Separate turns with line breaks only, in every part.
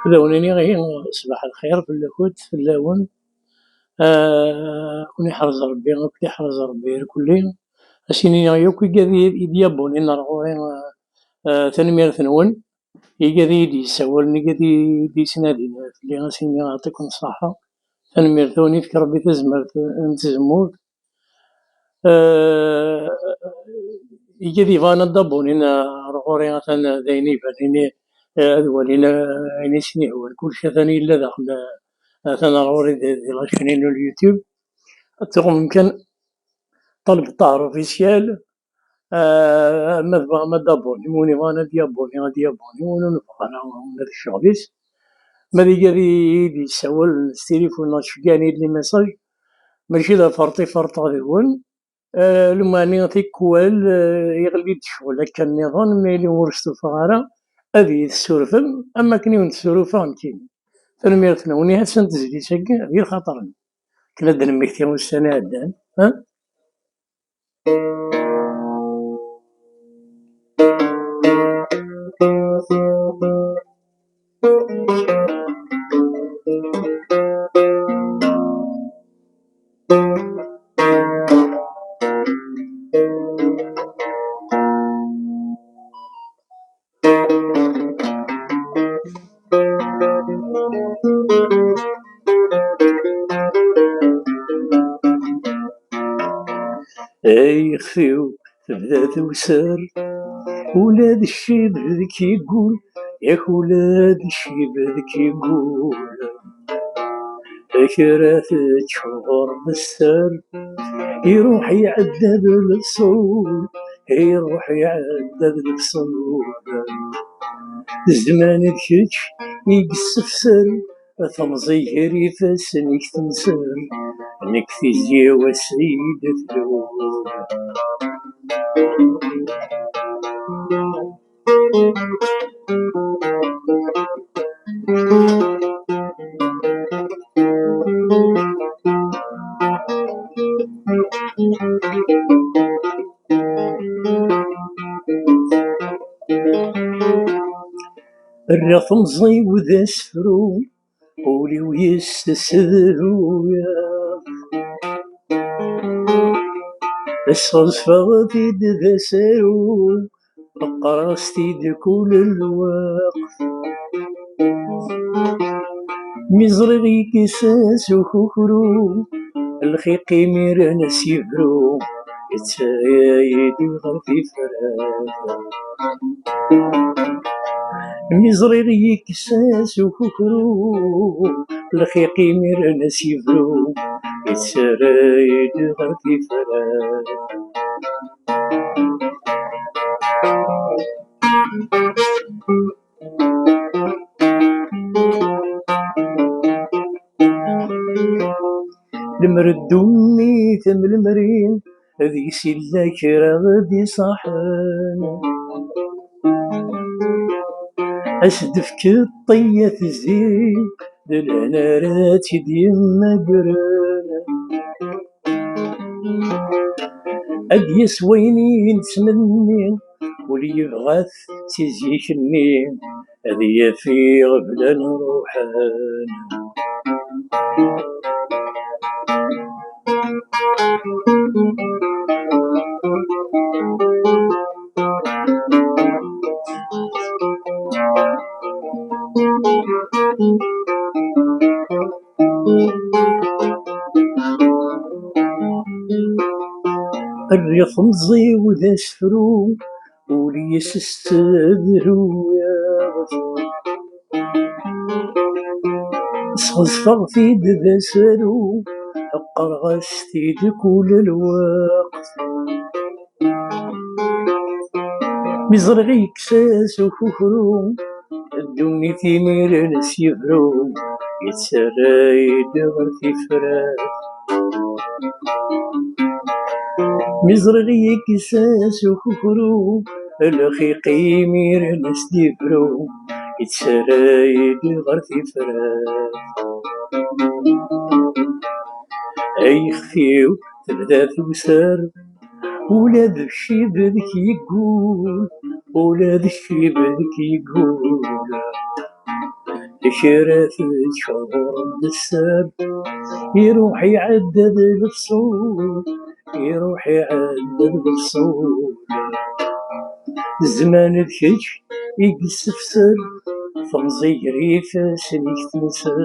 ذوني غير صباح الخير في اللاكوت في اللاون. كون يحرز ربي كون يحرز ربي كلي أسيني يوكي قاعد يديابوني نرغوري تنميرت نون يقعد يسولني قاعد يسنادي اللي غاسيني يعطيكم الصحة تنميرتوني في ربي تزمرت نتزموت يقعد يبان الضبوني نرغوري مثلا دايني بانيني ولينا عيني سني هو كلشي ثاني إلا داخل أنا رغوري دي لاشين اليوتيوب ممكن طلب الطار اوفيسيال ما دابوني موني وانا ديابوني ونفخ انا هذا الشغليس مادي قاعد يسول التليفون شقاني لي ميساج ماشي لا فرطي فرط غادي هون لما اني تيكوال يغلي الشغل هكا النظام ملي ورثتو فغارة هذه السورفم اما كني نتسورفا نكين تنميرتنا وني هاتسن تزدي سكا غير خاطرنا كلا دنميكتي والسنة عدان ها اي خفيو تبدا توسر ولاد الشيب ذيك يقول ياك ولاد الشيب ذيك يقول فكرة تشعر بالسر يروح يعدد الصول يروح يعدد الصول الزمان دكتش يقصفسر تمزير يفاسنك تنسر انك تجي وسيد الثلول الرقم زي وذا سفرو قولي ويستسذرو الصلصة تيد ذا سارو القراص تيد كل الوقت مزرغي كساس وخخرو الخيقي ميران سيفرو يتسايد غفي فراغ مزرغي كساس وخخرو الخيقي ميران سيفرو يتسايد غفي فراغ المرد أمي ثم المرين ذي سلا كرا غدي صاحن أسدفك الطية الزين للعنارات ديما قران أدي سويني نتمني ولي يبغاث تزيكني هذي في غفلة روحان الرقم زي وذا سفرو ولي سستذرو يا صفغ في ذا سرو قرغستي كل الوقت مزرغي كساس وخخرو الدنيا تيمير ناس يفرو يتسرايد غرفي فراس مزرغي كساس وخخرو الخيقي مير ناس يفرو يتسرايد غرفي فراس أي خفيو تبدا توسر، ولاد الشيب ذيك يقول، ولاد الشيب ذيك يقول، شرات شهور السر، يروح يعدد الفصول، يروح يعدد الفصول. زمان ذكش يقسفسر، فمزي ريفاس ليك تنسر،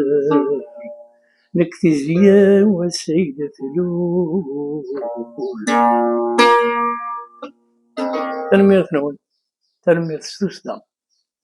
نكتي زيان والسيدة تلول. تنمية نون، تنمية ستوسدا.